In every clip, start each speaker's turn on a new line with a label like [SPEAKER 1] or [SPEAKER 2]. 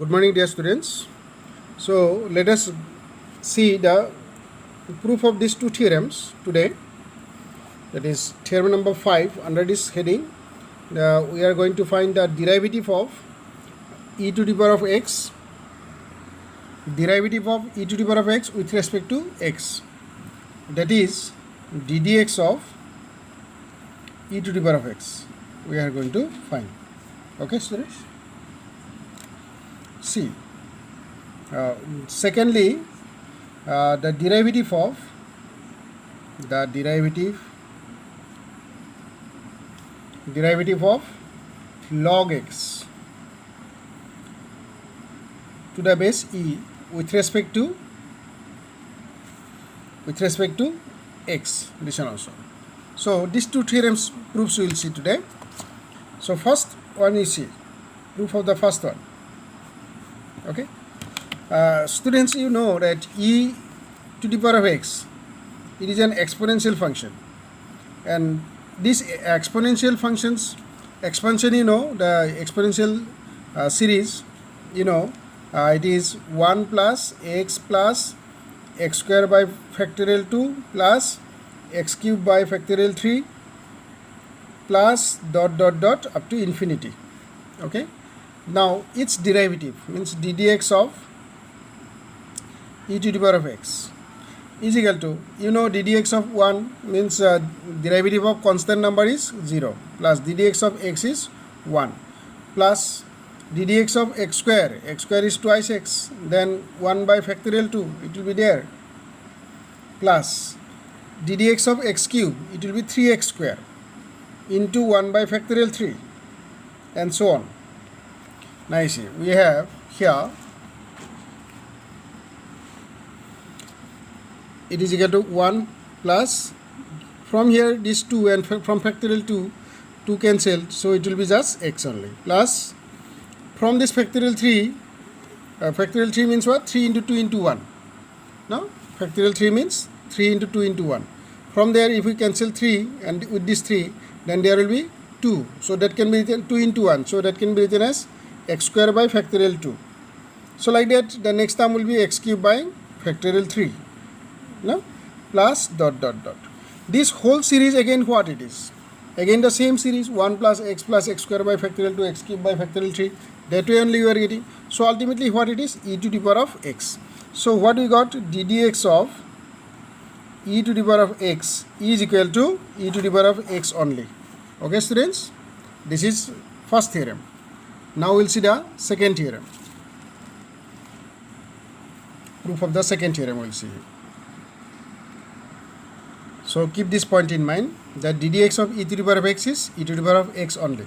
[SPEAKER 1] Good morning, dear students. So let us see the proof of these two theorems today. That is theorem number 5. Under this heading, we are going to find the derivative of e to the power of x, derivative of e to the power of x with respect to x. That is ddx of e to the power of x. We are going to find. Okay, students. See. Secondly, the derivative of log x to the base e with respect to x. Listen also. So these two theorems proofs we will see today. So first one you see proof of the first one. Okay. Students, you know that e to the power of x, it is an exponential function, and this exponential functions expansion, you know, the exponential series, you know, it is 1 plus x square by factorial 2 plus x cube by factorial 3 plus dot dot dot up to infinity. Okay. Now its derivative means ddx of e to the power of x is equal to, you know, ddx of 1 means derivative of constant number is 0 plus ddx of x is 1 plus ddx of x square is twice x, then 1 by factorial 2 it will be there, plus ddx of x cube it will be 3x square into 1 by factorial 3 and so on. Now you see we have here it is equal to 1 plus, from here this 2 and from factorial 2 cancelled, so it will be just x only, plus from this factorial 3 means what? 3 into 2 into 1. No, factorial 3 means 3 into 2 into 1. From there if we cancel 3 and with this 3, then there will be 2, so that can be written 2 into 1, so that can be written as x square by factorial 2. So like that the next term will be x cube by factorial 3, no, plus dot dot dot. This whole series again what it is? Again the same series, 1 plus x square by factorial 2 x cube by factorial 3. That way only you are getting. So ultimately what it is? E to the power of x. So what we got? ddx of e to the power of x is equal to e to the power of x only. Okay, students, this is first theorem. Now we'll see the second theorem. Proof of the second theorem we'll see. So keep this point in mind that ddx of e to the power of x is e to the power of x only.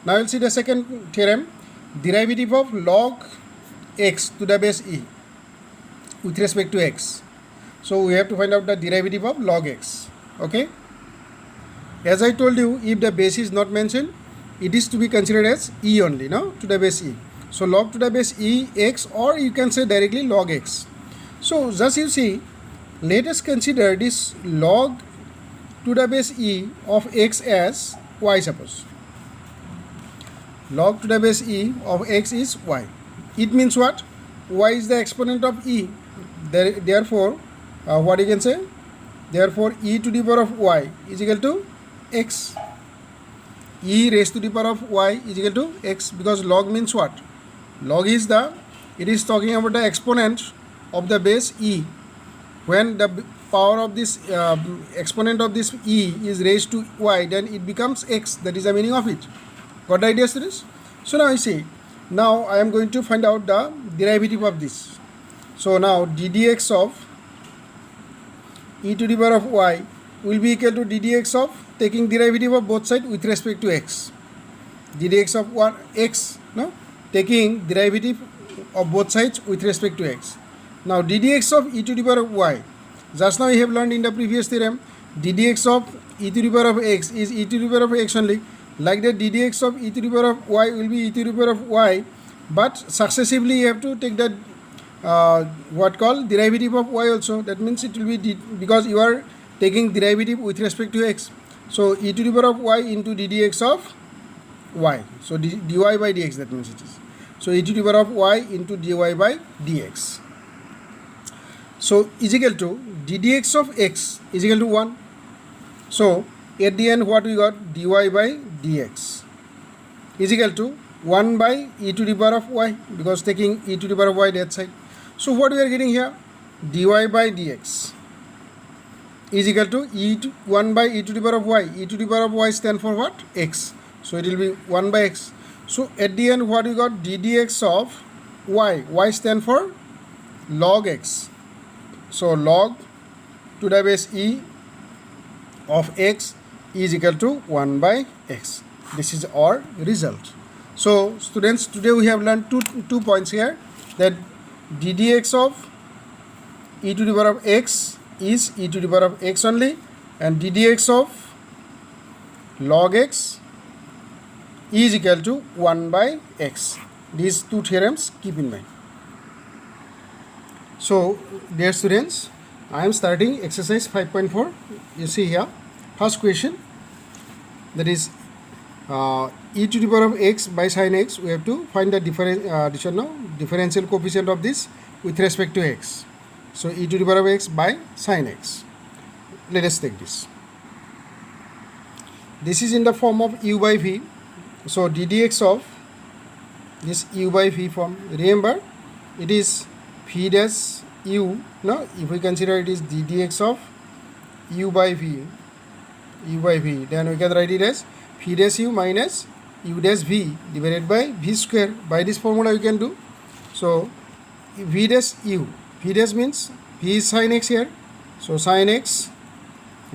[SPEAKER 1] Now we'll see the second theorem, derivative of log x to the base e with respect to x. So we have to find out the derivative of log x. Okay. As I told you, if the base is not mentioned, it is to be considered as e only, no, to the base e. So log to the base e x, or you can say directly log x. So just you see, let us consider this log to the base e of x as y. Suppose log to the base e of x is y. It means what? Y is the exponent of e. Therefore, what you can say? Therefore, e to the power of y is equal to x. E raised to the power of y is equal to x, because log means what? Log is it is talking about the exponent of the base e. When the power of this exponent of this e is raised to y, then it becomes x. That is the meaning of it. Got the idea, students? So now I see, now I am going to find out the derivative of this. So now ddx of e to the power of y will be equal to ddx of taking derivative of both sides with respect to x. ddx of 1 x, no, taking derivative of both sides with respect to x. Now ddx of e to the power of y, just now we have learned in the previous theorem, ddx of e to the power of x is e to the power of x only. Like that ddx of e to the power of y will be e to the power of y, but successively you have to take the what called derivative of y also. That means it will be because you are taking derivative with respect to x. So e to the power of y into ddx of y. So dy by dx, that means it is. So e to the power of y into dy by dx. So is equal to ddx of x is equal to 1. So at the end what we got, dy by dx is equal to 1 by e to the power of y, because taking e to the power of y that side. So what we are getting here, dy by dx is equal to 1 by e to the power of y. E to the power of y stand for what? X. So it will be 1 by x. So at the end what we got, ddx of y. Y stand for log x. So log to the base e of x is equal to 1 by x. This is our result. So students, today we have learned two points here, that ddx of e to the power of x is e to the power of x only, and ddx of log x is equal to 1 by x. These two theorems keep in mind. So dear students, I am starting exercise 5.4. You see here, first question, that is e to the power of x by sin x. We have to find the differential coefficient of this with respect to x. So e to the power of x by sin x. Let us take this. This is in the form of u by v. So ddx of this u by v form, remember it is v dash u. No, if we consider it is ddx of u by v, then we can write it as v dash u minus u dash v divided by v square. By this formula you can do. So v dash u, v dash means v is sin x here, so sin x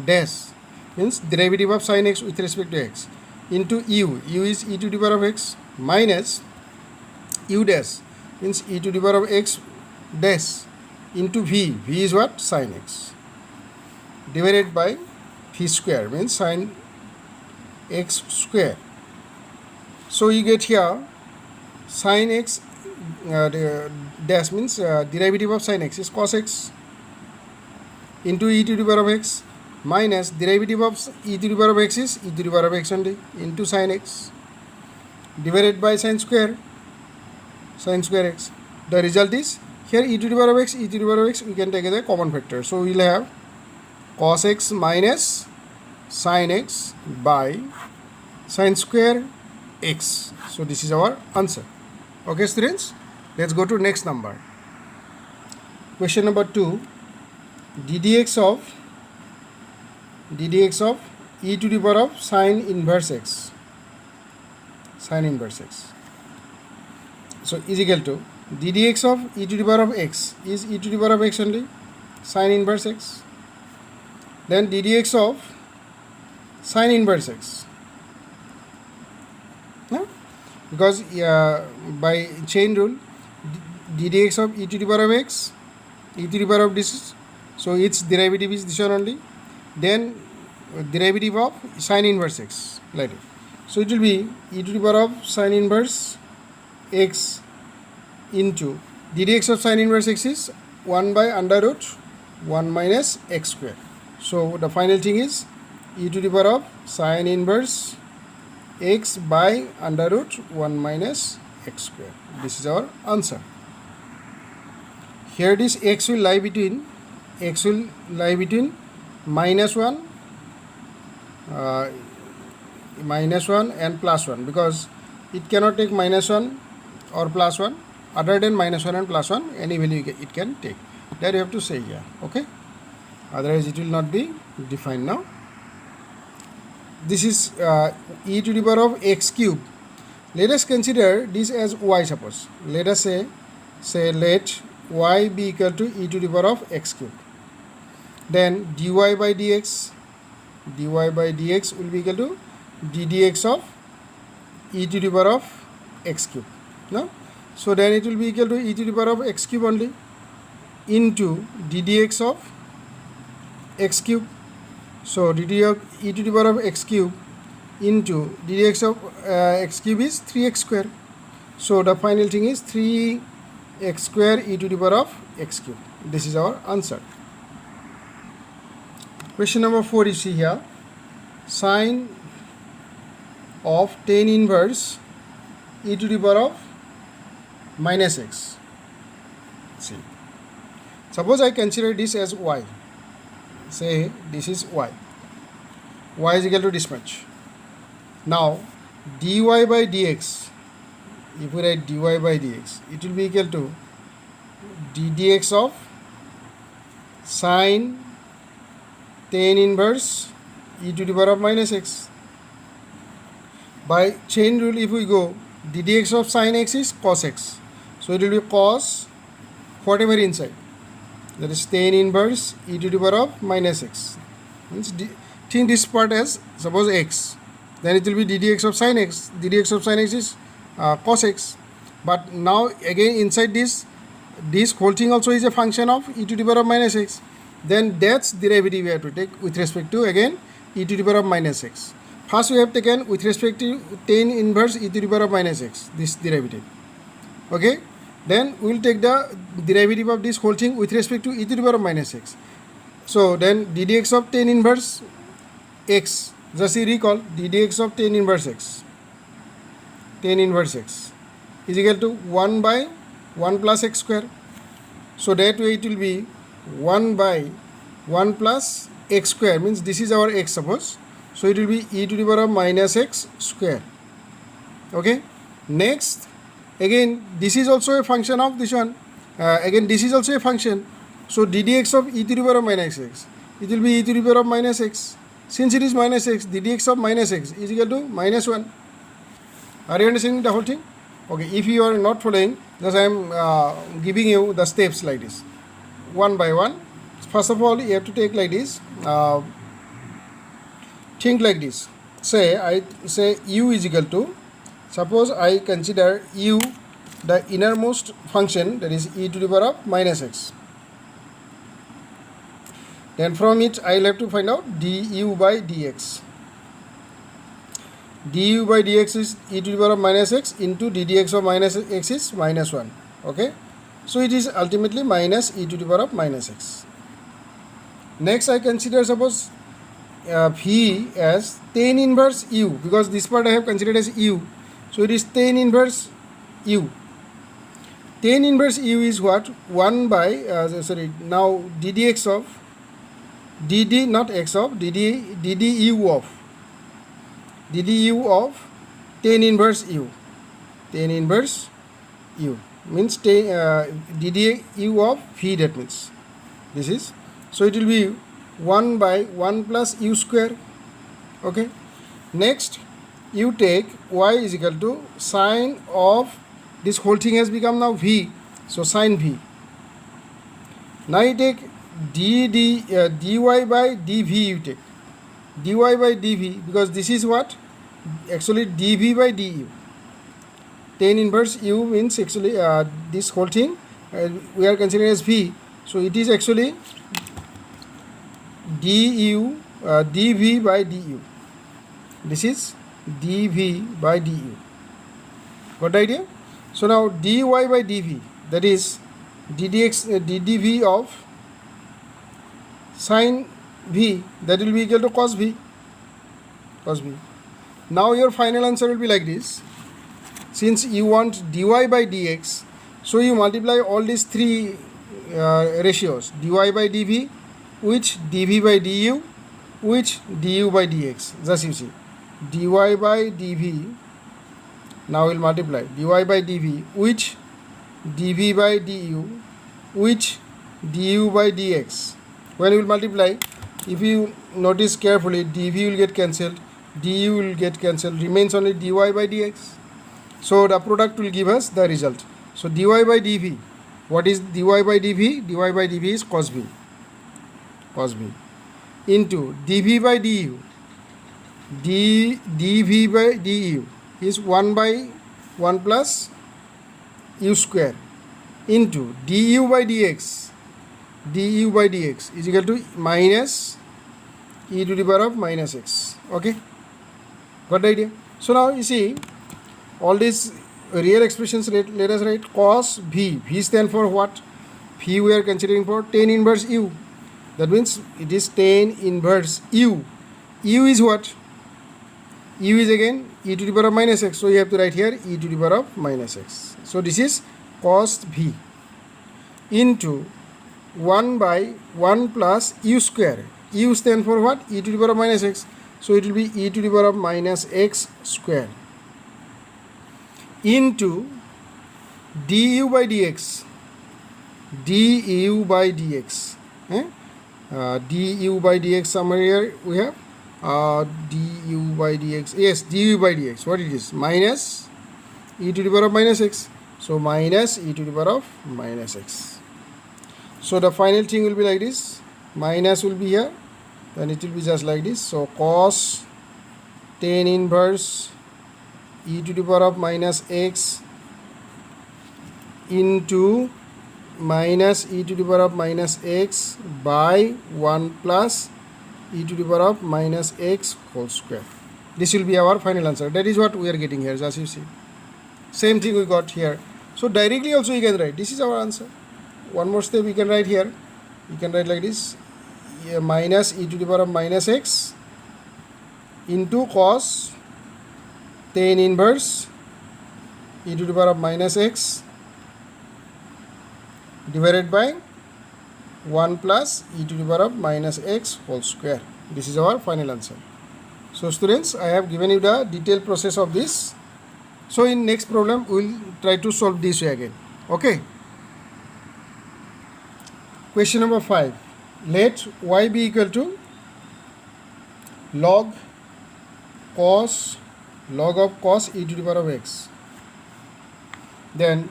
[SPEAKER 1] dash means derivative of sin x with respect to x, into u is e to the power of x, minus u dash means e to the power of x dash, into v is what, sin x, divided by v square means sin x square. So you get here sin x dash means derivative of sin x is cos x, into e to the power of x, minus derivative of e to the power of x is e to the power of x only, into sin x, divided by sin square x. The result is here e to the power of x, e to the power of x, we can take as a common factor. So we will have cos x minus sin x by sin square x. So this is our answer. Okay students, let's go to next number. Question number 2, ddx of e to the power of sin inverse x. So is equal to ddx of e to the power of x is e to the power of x only, sin inverse x. Then ddx of sin inverse x. No? Because by chain rule, ddx of e to the power of x, e to the power of this, so its derivative is this one only. Then derivative of sin inverse x, like it. So it will be e to the power of sin inverse x into ddx of sin inverse x is 1 by under root 1 minus x square. So the final thing is e to the power of sin inverse x by under root 1 minus x square. This is our answer. Here this x will lie between minus 1 and plus 1, because it cannot take minus 1 or plus 1. Other than minus 1 and plus 1, any value it can take. That you have to say here, okay? Otherwise it will not be defined now. This is e to the power of x cube. Let us consider this as y, suppose. Let us say let y be equal to e to the power of x cube. Then dy by dx will be equal to ddx of e to the power of x cube. No? So then it will be equal to e to the power of x cube only, into ddx of x cube. So dd of e to the power of x cube into ddx of x cube is 3x square. So the final thing is 3x square e to the power of x cube. This is our answer. Question number 4, you see here, sine of tan inverse e to the power of minus x. See, suppose I consider this as y. Say this is y. Y is equal to this much. Now dy by dx, if we write dy by dx, it will be equal to ddx of sine tan inverse e to the power of minus x. By chain rule, if we go, ddx of sine x is cos x. So it will be cos whatever inside. That is tan inverse e to the power of minus x. Means think this part as suppose x. Then it will be ddx of sine x. ddx of sine x is cos x. But now again inside this whole thing also is a function of e to the power of minus x. Then that's derivative we have to take with respect to again e to the power of minus x. First we have taken with respect to tan inverse e to the power of minus x, this derivative. Okay. Then we will take the derivative of this whole thing with respect to e to the power of minus x. So then ddx of tan inverse x, just you recall ddx of tan inverse x is equal to 1 by 1 plus x square. So that way it will be 1 by 1 plus x square, means this is our x suppose. So it will be e to the power of minus x square. Okay. Next, again this is also a function of this one. Again this is also a function. So ddx of e to the power of minus x, it will be e to the power of minus x. Since it is minus x, ddx of minus x is equal to minus 1. Are you understanding the whole thing? Okay. If you are not following, just I am giving you the steps like this, one by one. First of all, you have to take like this. Think like this. I say u is equal to, suppose I consider u the innermost function, that is e to the power of minus x. Then from it I will have to find out du by dx. Du by dx is e to the power of minus x into ddx of minus x is minus 1. Okay. So it is ultimately minus e to the power of minus x. Next I consider suppose v as tan inverse u, because this part I have considered as u. So it is tan inverse u. Tan inverse u is what? 1 by now ddx of dd, not x of, ddu of tan inverse u. Tan inverse u means ddu of v, that means this is. So it will be 1 by 1 plus u square. Okay. Next you take y is equal to sine of this whole thing has become now v. So sine v. Now you take dy by dv, you take dy by dv, because this is what? Actually dv by du. Tan inverse u means actually this whole thing we are considering as v. So it is actually dv by du. This is dv by du. Got the idea? So now dy by dv, that is ddv of sine v, that will be equal to cos v. Now your final answer will be like this. Since you want dy by dx, so you multiply all these three ratios, dy by dv, which dv by du, which du by dx. Just you see, dy by dv, now we'll multiply dy by dv, which dv by du, which du by dx. When you will multiply, if you notice carefully, dv will get cancelled, du will get cancelled, remains only dy by dx. So the product will give us the result. So dy by dv, what is dy by dv? dy by dv is cos v, into dv by du, dv by du is 1 by 1 plus u square, into du by dx is equal to minus e to the power of minus x. Okay, got the idea? So now you see all these real expressions, let us write cos v. V stand for what? V we are considering for tan inverse u. That means it is tan inverse u. U is what? U is again e to the power of minus x. So you have to write here e to the power of minus x. So this is cos v into 1 by 1 plus u square. U stand for what? E to the power of minus x. So it will be e to the power of minus x square into du by dx. Du by dx. Du by dx somewhere here we have du by dx. Yes, du by dx. What it is? Minus e to the power of minus x. So minus e to the power of minus x. So the final thing will be like this. Minus will be here. Then it will be just like this. So cos tan inverse e to the power of minus x into minus e to the power of minus x by 1 plus e to the power of minus x whole square. This will be our final answer. That is what we are getting here, as you see. Same thing we got here. So directly also you can write. This is our answer. One more step we can write here. You can write like this. Minus e to the power of minus x into cos tan inverse e to the power of minus x divided by 1 plus e to the power of minus x whole square. This is our final answer. So students, I have given you the detailed process of this. So in next problem we will try to solve this way again. Okay. Question number 5. Let y be equal to log of cos e to the power of x. Then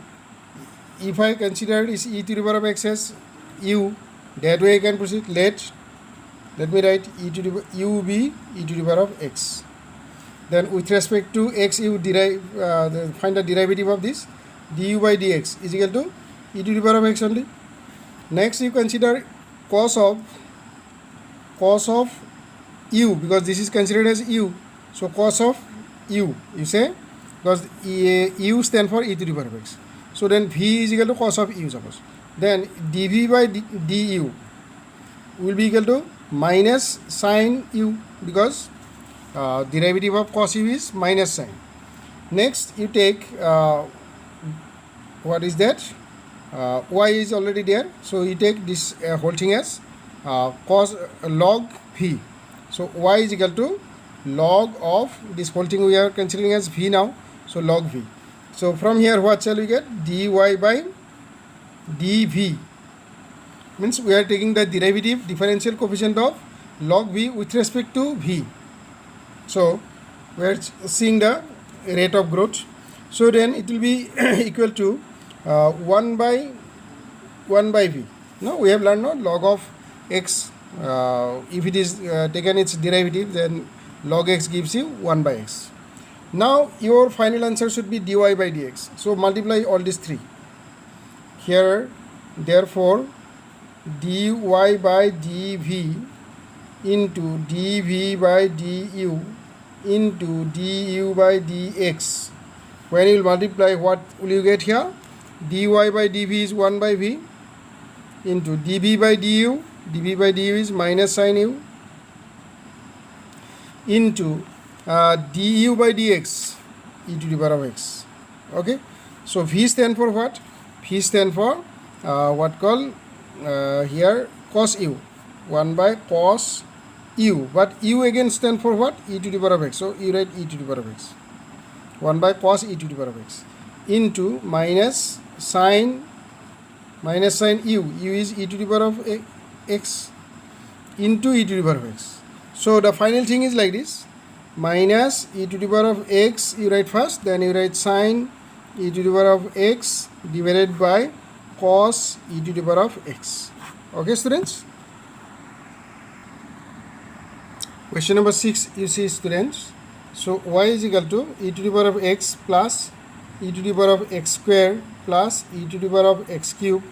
[SPEAKER 1] if I consider this e to the power of x as u, that way I can proceed. Let me write e to the u be e to the power of x. Then with respect to x, you find the derivative of this. Du by dx is equal to e to the power of x only. Next you consider cos of u, because this is considered as u. So cos of u, you say, because u stand for e to the power of x. So then v is equal to cos of u, suppose. Then dv by du will be equal to minus sin u, because derivative of cos u is minus sin. Next you take what is that? Y is already there, so you take this whole thing as cos log v. So y is equal to log of this whole thing we are considering as v now, so log v. So from here what shall we get? dy by dv, means we are taking the derivative differential coefficient of log v with respect to v. So we are seeing the rate of growth. So then it will be equal to 1 by v. No, we have learned no log of x. If it is taken its derivative, then log x gives you 1 by x. Now your final answer should be dy by dx. So multiply all these three here. Therefore dy by dv into dv by du into du by dx. When you will multiply, what will you get here? dy by dv is 1 by v into dv by du. dv by du is minus sin u into du by dx e to the power of x. Okay. So v stand for what? V stand for what call here cos u, 1 by cos u, but u again stand for what? E to the power of x. So you write e to the power of x, 1 by cos e to the power of x into minus sin u. U is e to the power of x into e to the power of x. So the final thing is like this: minus e to the power of x you write first, then you write sin e to the power of x divided by cos e to the power of x. Okay students. Question number 6 you see students. So y is equal to e to the power of x plus e to the power of x square plus e to the power of x cube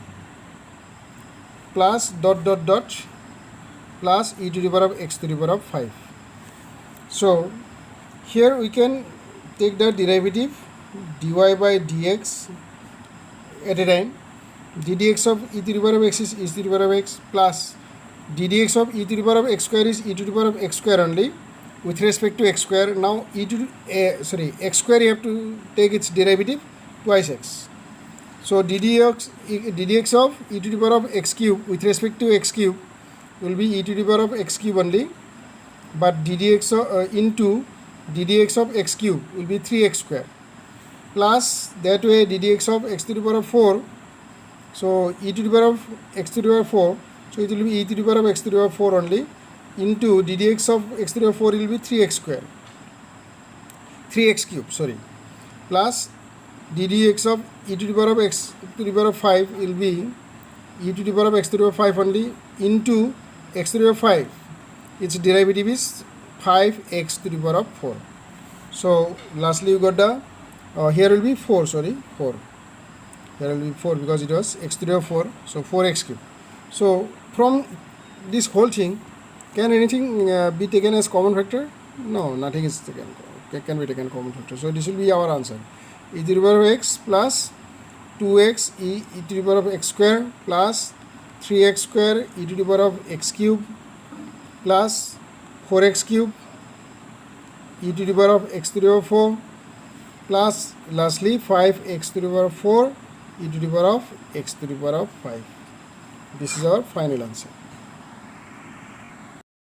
[SPEAKER 1] plus dot dot dot plus e to the power of x to the power of 5. So here we can take the derivative dy by dx at a time. ddx of e to the power of x is e to the power of x plus ddx of e to the power of x square is e to the power of x square only with respect to x square. Now x square you have to take its derivative twice x. So ddx of e to the power of x cube with respect to x cube will be e to the power of x cube only, but ddx into ddx of x cube will be 3x square, plus that way ddx of x to the power of 4, so e to the power of x to the power of 4, so it will be e to the power of x to the power of 4 only, into ddx of x to the power of 4 will be 3x square, 3x cube, sorry, plus ddx of e to the power of x to the power of 5 will be e to the power of x to the power of 5 only, into x to the power of 5. Its derivative is 5x to the power of 4. So lastly you got the here will be 4, sorry, 4. Here will be 4 because it was x to the power of 4, so 4x cube. So from this whole thing, can anything be taken as common factor? No, nothing is can be taken common factor. So this will be our answer. E to the power of x plus 2x e to the power of x square plus 3x square e to the power of x cube plus 4x cube e to the power of x to the power of 4 plus lastly 5x to the power of 4 e to the power of x to the power of 5. This is our final answer.